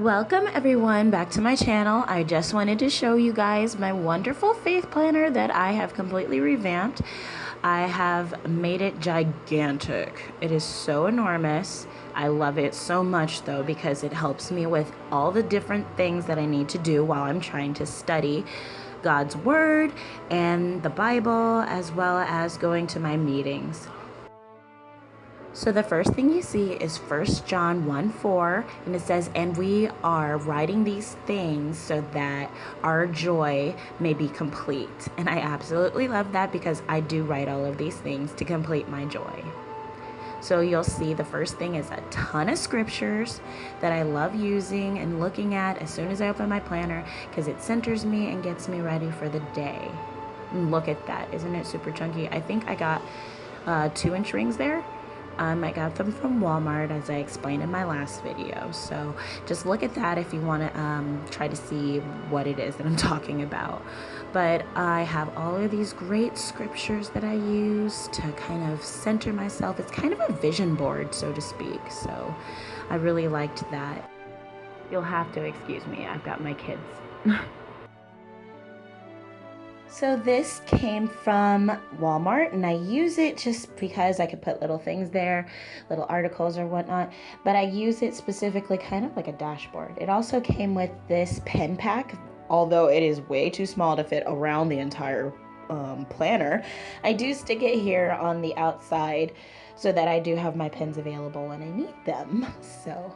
Welcome everyone back to my channel. I just wanted to show you guys my wonderful faith planner that I have completely revamped. I have made it gigantic. It is so enormous. I love it so much though because it helps me with all the different things that I need to do while I'm trying to study God's Word and the Bible, as well as going to my meetings. So the first thing you see is 1 John 1:4, and it says, "And we are writing these things so that our joy may be complete." And I absolutely love that because I do write all of these things to complete my joy. So you'll see the first thing is a ton of scriptures that I love using and looking at as soon as I open my planner because it centers me and gets me ready for the day. And look at that. Isn't it super chunky? I think I got 2-inch rings there. I got them from Walmart, as I explained in my last video. So just look at that if you want to try to see what it is that I'm talking about. But I have all of these great scriptures that I use to kind of center myself. It's kind of a vision board, so to speak. So I really liked that. You'll have to excuse me. I've got my kids. So this came from Walmart, and I use it just because I could put little things there, little articles or whatnot, but I use it specifically kind of like a dashboard. It also came with this pen pack, although it is way too small to fit around the entire planner. I do stick it here on the outside so that I do have my pens available when I need them. So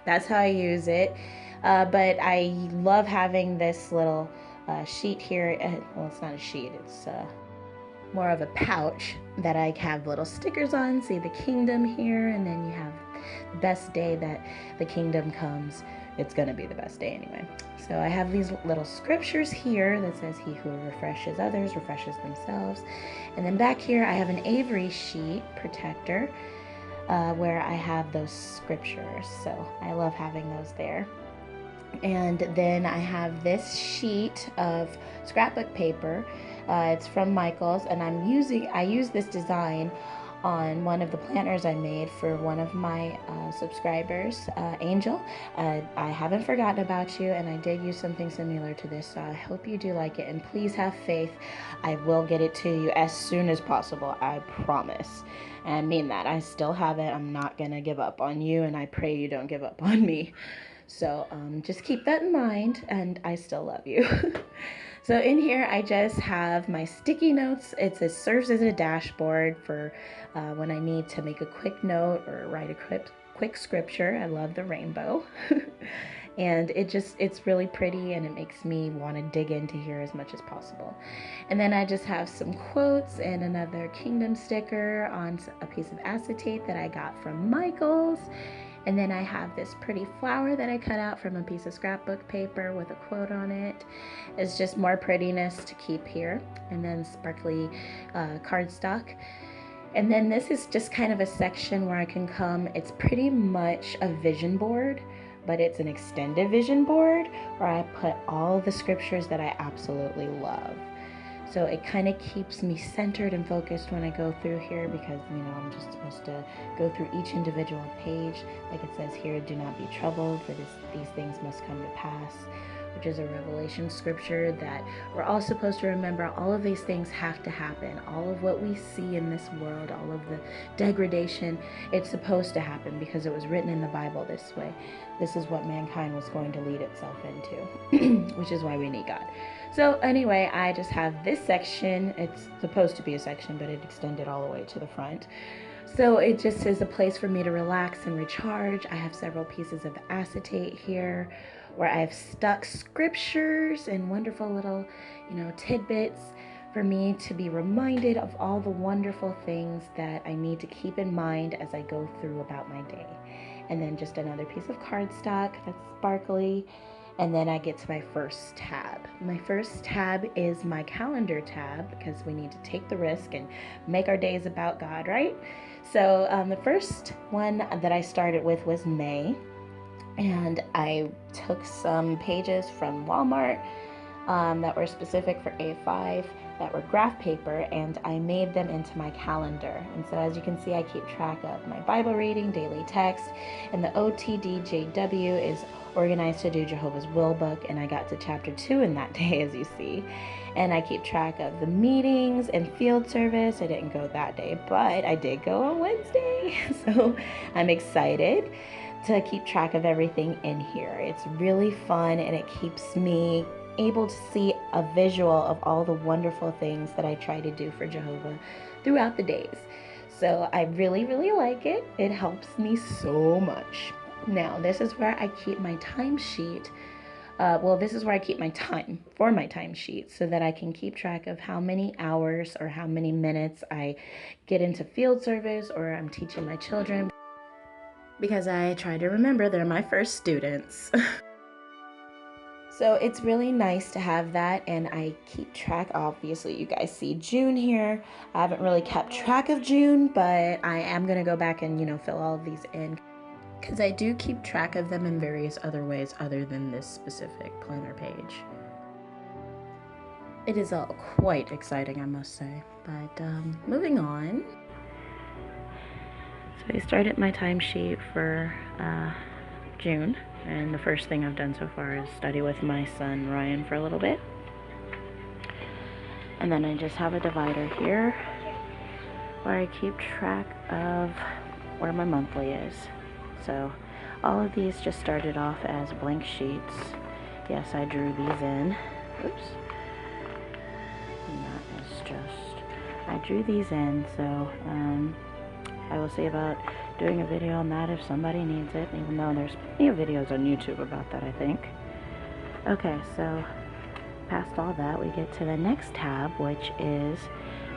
that's how I use it. But I love having this little sheet here. Well, it's not a sheet, it's more of a pouch that I have little stickers on. See the kingdom here, and then you have the best day that the kingdom comes. It's gonna be the best day anyway. So I have these little scriptures here that says, "He who refreshes others refreshes themselves." And then back here I have an Avery sheet protector where I have those scriptures. So I love having those there. And then I have this sheet of scrapbook paper. It's from Michaels, and I use this design on one of the planners I made for one of my subscribers, Angel. I haven't forgotten about you, and I did use something similar to this, so I hope you do like it, and please have faith. I will get it to you as soon as possible, I promise. And I mean that. I still have it. I'm not gonna give up on you, and I pray you don't give up on me. So just keep that in mind, and I still love you. So in here I just have my sticky notes. It serves as a dashboard for when I need to make a quick note or write a quick scripture. I love the rainbow. And it's really pretty, and it makes me want to dig into here as much as possible. And then I just have some quotes and another kingdom sticker on a piece of acetate that I got from Michaels. And then I have this pretty flower that I cut out from a piece of scrapbook paper with a quote on it. It's just more prettiness to keep here. And then sparkly cardstock. And then this is just kind of a section where I can come. It's pretty much a vision board, but it's an extended vision board where I put all the scriptures that I absolutely love. So it kind of keeps me centered and focused when I go through here because, I'm just supposed to go through each individual page. Like it says here, "Do not be troubled, for these things must come to pass," which is a Revelation scripture that we're all supposed to remember. All of these things have to happen. All of what we see in this world, all of the degradation, it's supposed to happen because it was written in the Bible this way. This is what mankind was going to lead itself into, which is why we need God. So anyway, I just have this section. It's supposed to be a section, but it extended all the way to the front. So it just is a place for me to relax and recharge. I have several pieces of acetate here where I've stuck scriptures and wonderful little, tidbits for me to be reminded of all the wonderful things that I need to keep in mind as I go through about my day. And then just another piece of cardstock that's sparkly. And then I get to my first tab. My first tab is my calendar tab because we need to take the risk and make our days about God, right? So the first one that I started with was May. And I took some pages from Walmart that were specific for A5. that were graph paper, and I made them into my calendar. And so as you can see, I keep track of my Bible reading, daily text, and the OTDJW is Organized to Do Jehovah's Will book, and I got to chapter 2 in that day, as you see. And I keep track of the meetings and field service. I didn't go that day, but I did go on Wednesday. So I'm excited to keep track of everything in here. It's really fun, and it keeps me able to see a visual of all the wonderful things that I try to do for Jehovah throughout the days. So I really, really like it. It helps me so much. Now, this is where I keep my timesheet. This is where I keep my time for my timesheet, so that I can keep track of how many hours or how many minutes I get into field service or I'm teaching my children, because I try to remember they're my first students. So it's really nice to have that, and I keep track. Obviously, you guys see June here. I haven't really kept track of June, but I am going to go back and, fill all of these in, because I do keep track of them in various other ways other than this specific planner page. It is all quite exciting, I must say. But moving on. So I started my timesheet for June, and the first thing I've done so far is study with my son Ryan for a little bit. And then I just have a divider here where I keep track of where my monthly is. So all of these just started off as blank sheets. Yes, I drew these in. Oops. And that is just, I drew these in, so I will see about doing a video on that if somebody needs it, even though there's plenty of videos on YouTube about that, I think. Okay, so past all that, we get to the next tab, which is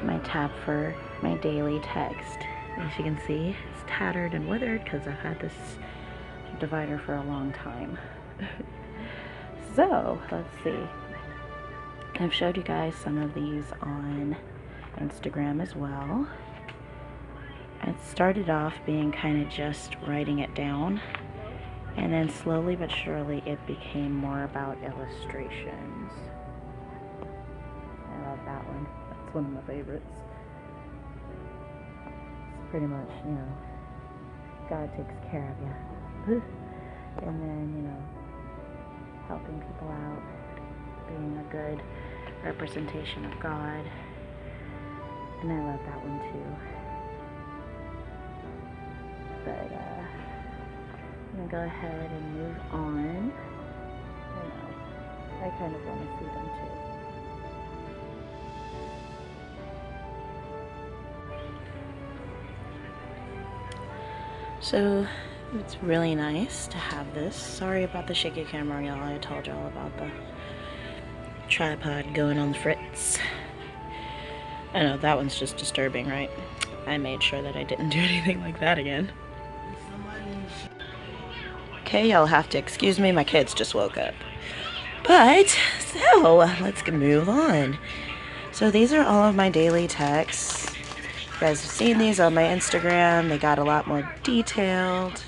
my tab for my daily text. As you can see, it's tattered and withered because I've had this divider for a long time. So, let's see. I've showed you guys some of these on Instagram as well. It started off being kind of just writing it down, and then slowly but surely it became more about illustrations. I love that one. That's one of my favorites. It's pretty much, God takes care of you. And then, helping people out, being a good representation of God. And I love that one too. But I'm gonna go ahead and move on. I kind of want to see them too. So it's really nice to have this. Sorry about the shaky camera, y'all. I told y'all about the tripod going on the fritz. I know, that one's just disturbing, right? I made sure that I didn't do anything like that again. Okay, y'all have to excuse me, my kids just woke up. But, so, let's move on. So these are all of my daily texts. You guys have seen these on my Instagram. They got a lot more detailed.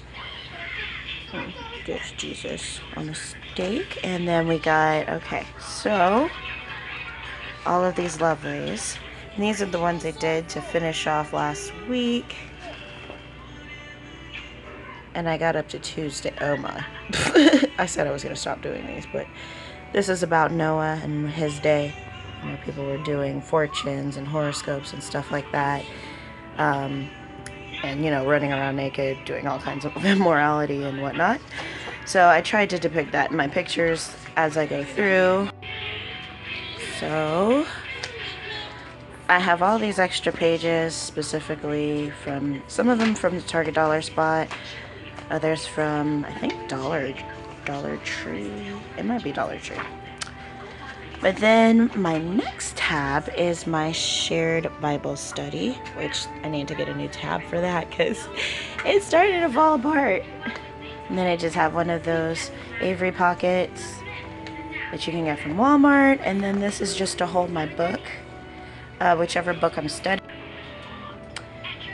There's Jesus on a stake. And then we got, okay, so, all of these lovelies. And these are the ones I did to finish off last week. And I got up to Tuesday. Oh my. I said I was going to stop doing these, but this is about Noah and his day. People were doing fortunes and horoscopes and stuff like that. And, running around naked, doing all kinds of immorality and whatnot. So I tried to depict that in my pictures as I go through. So I have all these extra pages, specifically from, some of them from the Target Dollar Spot, others from, I think, Dollar Tree. It might be Dollar Tree. But then my next tab is my shared Bible study, which I need to get a new tab for that because it started to fall apart. And then I just have one of those Avery pockets that you can get from Walmart. And then this is just to hold my book, whichever book I'm studying.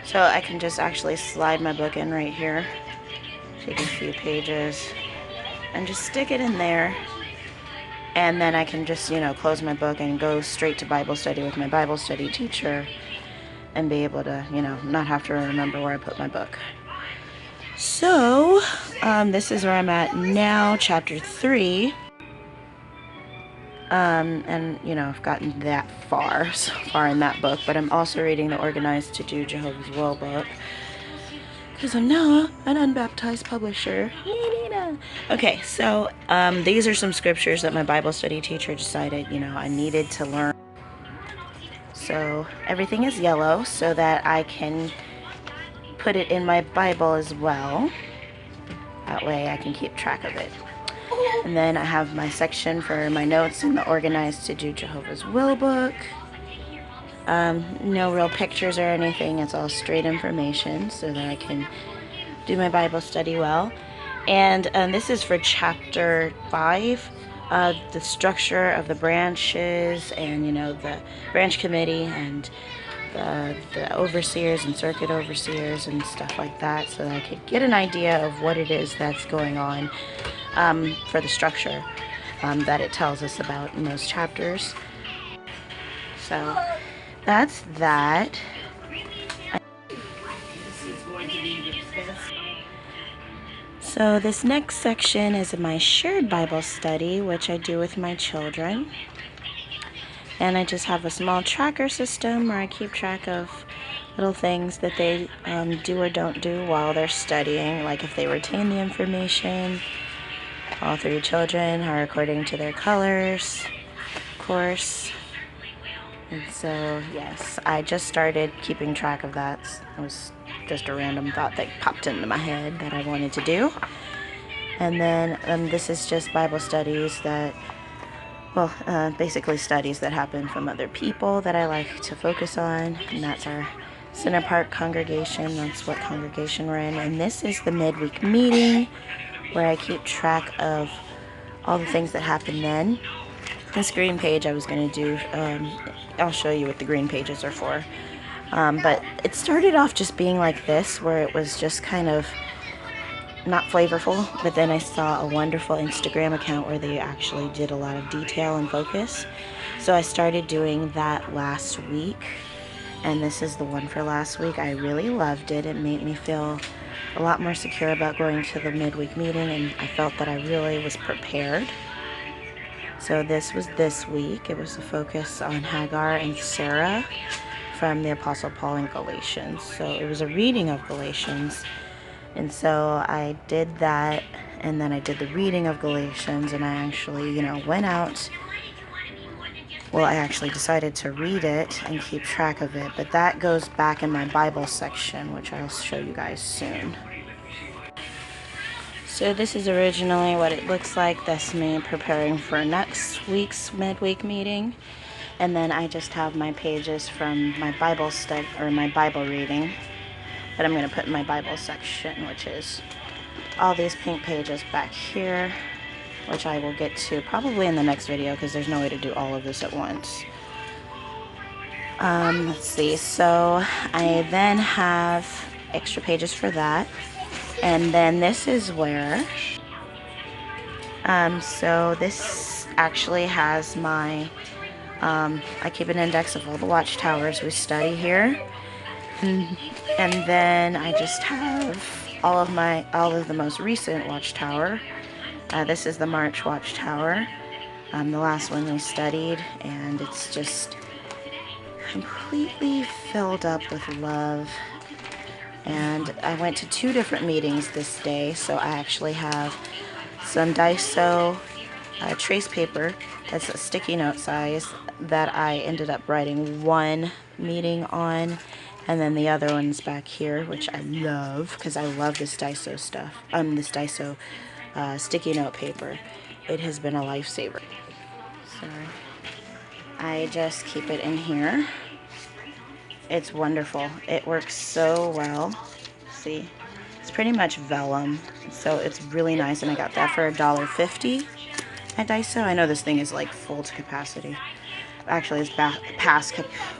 So I can just actually slide my book in right here, take a few pages, and just stick it in there. And then I can just, close my book and go straight to Bible study with my Bible study teacher and be able to, not have to remember where I put my book. So, this is where I'm at now, chapter 3. And, I've gotten that far, so far in that book, but I'm also reading the Organized to Do Jehovah's Will book, because I'm now an unbaptized publisher. Okay, so these are some scriptures that my Bible study teacher decided, I needed to learn. So everything is yellow so that I can put it in my Bible as well. That way I can keep track of it. And then I have my section for my notes in the Organized to Do Jehovah's Will book. No real pictures or anything. It's all straight information so that I can do my Bible study well. And this is for chapter 5, the structure of the branches and, the branch committee and the overseers and circuit overseers and stuff like that, so that I could get an idea of what it is that's going on for the structure that it tells us about in those chapters. So that's that. So this next section is my shared Bible study, which I do with my children. And I just have a small tracker system where I keep track of little things that they do or don't do while they're studying, like if they retain the information. All 3 children are according to their colors, of course. And so, yes, I just started keeping track of that. It was just a random thought that popped into my head that I wanted to do. And then this is just Bible studies that, basically studies that happen from other people that I like to focus on. And that's our Center Park congregation. That's what congregation we're in. And this is the midweek meeting where I keep track of all the things that happen then. This green page I was going to do, I'll show you what the green pages are for. But it started off just being like this, where it was just kind of not flavorful, but then I saw a wonderful Instagram account where they actually did a lot of detail and focus. So I started doing that last week, and this is the one for last week. I really loved it. It made me feel a lot more secure about going to the midweek meeting, and I felt that I really was prepared. So this was this week. It was a focus on Hagar and Sarah from the Apostle Paul in Galatians. So it was a reading of Galatians. And so I did that, and then I did the reading of Galatians, and I actually, went out. Well, I actually decided to read it and keep track of it, but that goes back in my Bible section, which I'll show you guys soon. So this is originally what it looks like. That's me preparing for next week's midweek meeting. And then I just have my pages from my Bible study, or my Bible reading, that I'm going to put in my Bible section, which is all these pink pages back here, which I will get to probably in the next video because there's no way to do all of this at once. Let's see. So I then have extra pages for that. And then this is where, so this actually has my, I keep an index of all the watchtowers we study here. And then I just have all of the most recent watchtower. This is the March watchtower, the last one we studied, and it's just completely filled up with love. And I went to 2 different meetings this day, so I actually have some Daiso trace paper that's a sticky note size that I ended up writing one meeting on, and then the other one's back here, which I love because I love this Daiso stuff. This Daiso sticky note paper. It has been a lifesaver. Sorry. I just keep it in here. It's wonderful. It works so well. See, it's pretty much vellum, so it's really nice, and I got that for $1.50 at Daiso. I know this thing is like full to capacity. Actually, it's past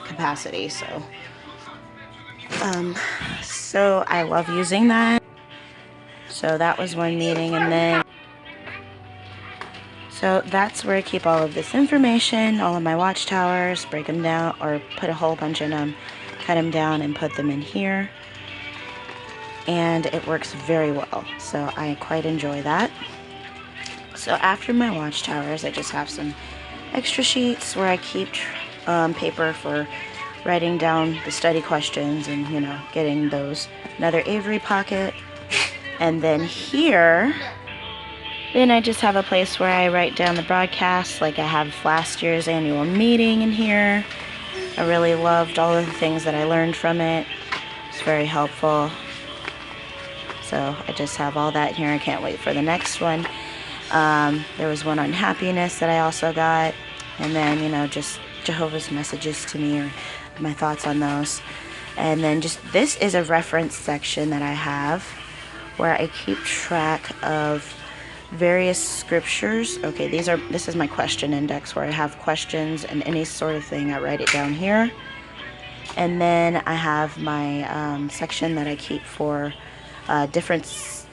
capacity, so so I love using that. So that was one meeting, and then So that's where I keep all of this information, all of my watchtowers, break them down or put a whole bunch in them, cut them down and put them in here. And it works very well, so I quite enjoy that. So after my watchtowers, I just have some extra sheets where I keep paper for writing down the study questions and, you know, getting those. Another Avery pocket. And then here, then I just have a place where I write down the broadcasts. Like I have last year's annual meeting in here. I really loved all of the things that I learned from it. It's very helpful. So I just have all that here. I can't wait for the next one. There was one on happiness that I also got. And then, you know, just Jehovah's messages to me or my thoughts on those. And then just, this is a reference section that I have where I keep track of various scriptures. Okay, this is my question index where I have questions and any sort of thing. I write it down here. And then I have my section that I keep for different things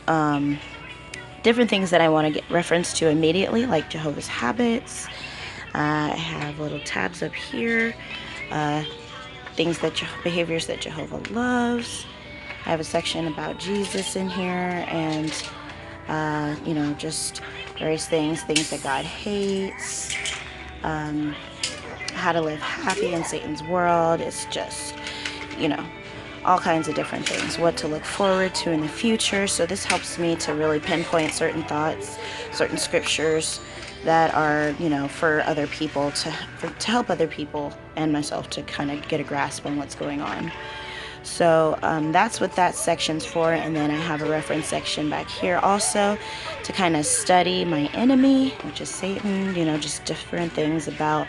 that I want to get reference to immediately, like Jehovah's habits. I have little tabs up here, behaviors that Jehovah loves. I have a section about Jesus in here, and you know, just various things that God hates, how to live happy in Satan's world. It's just, you know, all kinds of different things, what to look forward to in the future. So this helps me to really pinpoint certain thoughts, certain scriptures that are, you know, for other people, to help other people and myself to kind of get a grasp on what's going on. So that's what that section's for. And then I have a reference section back here also to kind of study my enemy, which is Satan, you know, just different things about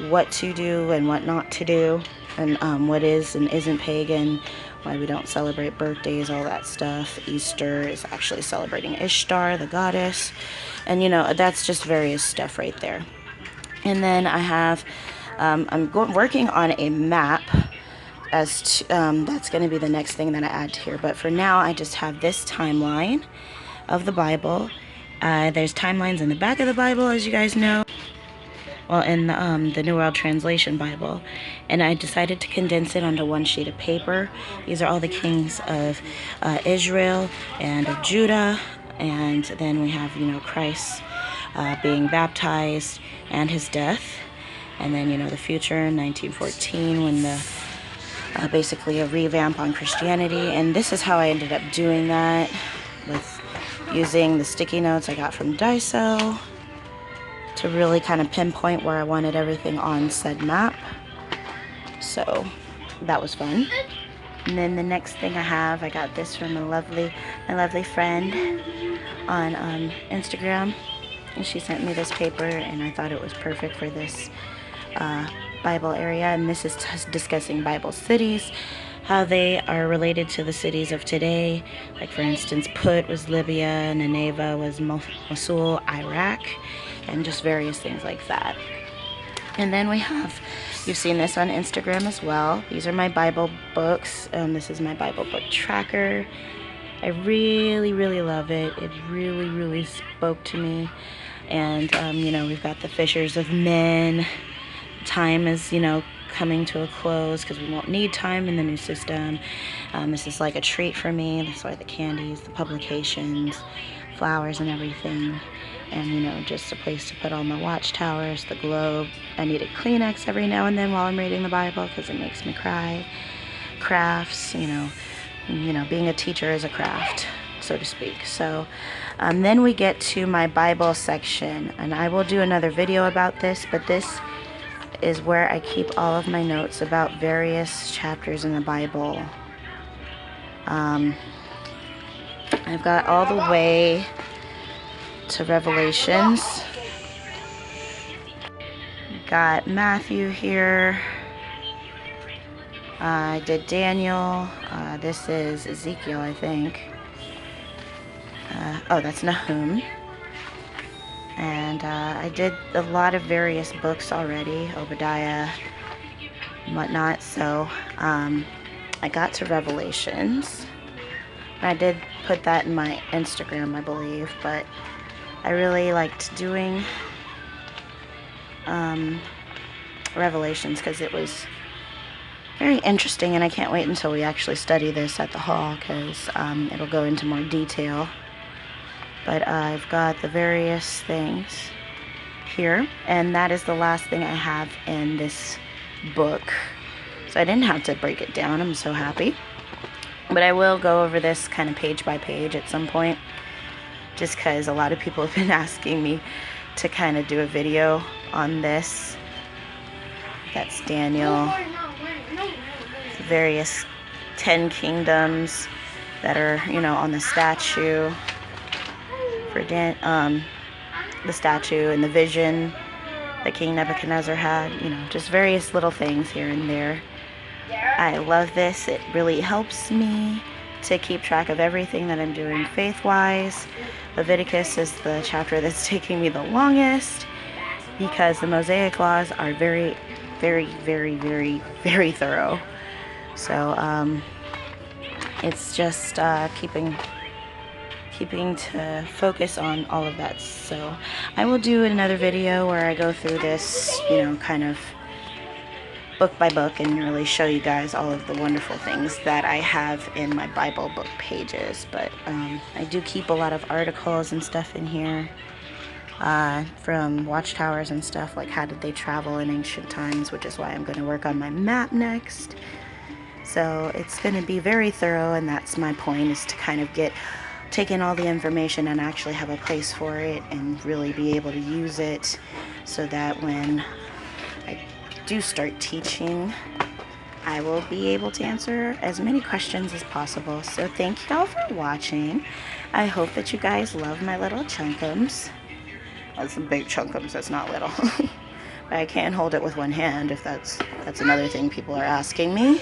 what to do and what not to do, and what is and isn't pagan, why we don't celebrate birthdays, all that stuff. Easter is actually celebrating Ishtar, the goddess, and, you know, that's just various stuff right there. And then I have, I'm working on a map as to, that's going to be the next thing that I add to here. But for now, I just have this timeline of the Bible. There's timelines in the back of the Bible, as you guys know. Well, in the New World Translation Bible. And I decided to condense it onto one sheet of paper. These are all the kings of Israel and of Judah. And then we have, you know, Christ being baptized and his death. And then, you know, the future in 1914 when the basically a revamp on Christianity. And this is how I ended up doing that, with using the sticky notes I got from Daiso to really kind of pinpoint where I wanted everything on said map. So that was fun. And then the next thing I got this from my lovely friend on Instagram, and she sent me this paper, and I thought it was perfect for this Bible area. And this is discussing Bible cities, how they are related to the cities of today. Like, for instance, Put was Libya, Nineveh was Mosul, Iraq, and just various things like that. And then we have, you've seen this on Instagram as well. These are my Bible books. This is my Bible book tracker. I really, really love it. It really, really spoke to me. And, you know, we've got the Fishers of Men. Time is, you know, coming to a close because we won't need time in the new system. This is like a treat for me. That's why the candies, the publications, flowers and everything. And, you know, just a place to put all my watchtowers, the globe. I need a Kleenex every now and then while I'm reading the Bible because it makes me cry. Crafts, you know, being a teacher is a craft, so to speak. So then we get to my Bible section, and I will do another video about this, but this is where I keep all of my notes about various chapters in the Bible. I've got all the way to Revelations. Got Matthew here. I did Daniel. This is Ezekiel, I think. Oh, that's Nahum. And I did a lot of various books already, Obadiah and whatnot. So I got to Revelations. I did put that in my Instagram, I believe, but I really liked doing Revelations because it was very interesting, and I can't wait until we actually study this at the hall because it'll go into more detail. But I've got the various things here, and that is the last thing I have in this book. So I didn't have to break it down. I'm so happy. But I will go over this kind of page by page at some point, just because a lot of people have been asking me to kind of do a video on this. That's Daniel. Various 10 kingdoms that are, you know, on the statue for the statue and the vision that King Nebuchadnezzar had, you know, just various little things here and there. I love this. It really helps me to keep track of everything that I'm doing faith-wise. Leviticus is the chapter that's taking me the longest because the Mosaic laws are very, very, very, very, very thorough. So it's just keeping to focus on all of that. So I will do another video where I go through this, you know, kind of book by book and really show you guys all of the wonderful things that I have in my Bible book pages. But I do keep a lot of articles and stuff in here from watchtowers and stuff, like how did they travel in ancient times, which is why I'm going to work on my map next. So it's going to be very thorough, and that's my point, is to kind of take in all the information and actually have a place for it and really be able to use it so that when I do start teaching, I will be able to answer as many questions as possible. So thank you all for watching. I hope that you guys love my little chunkums. That's some big chunkums, that's not little. But I can't hold it with one hand, if that's another thing people are asking me.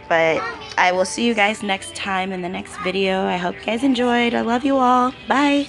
But I will see you guys next time in the next video. I hope you guys enjoyed. I love you all. Bye.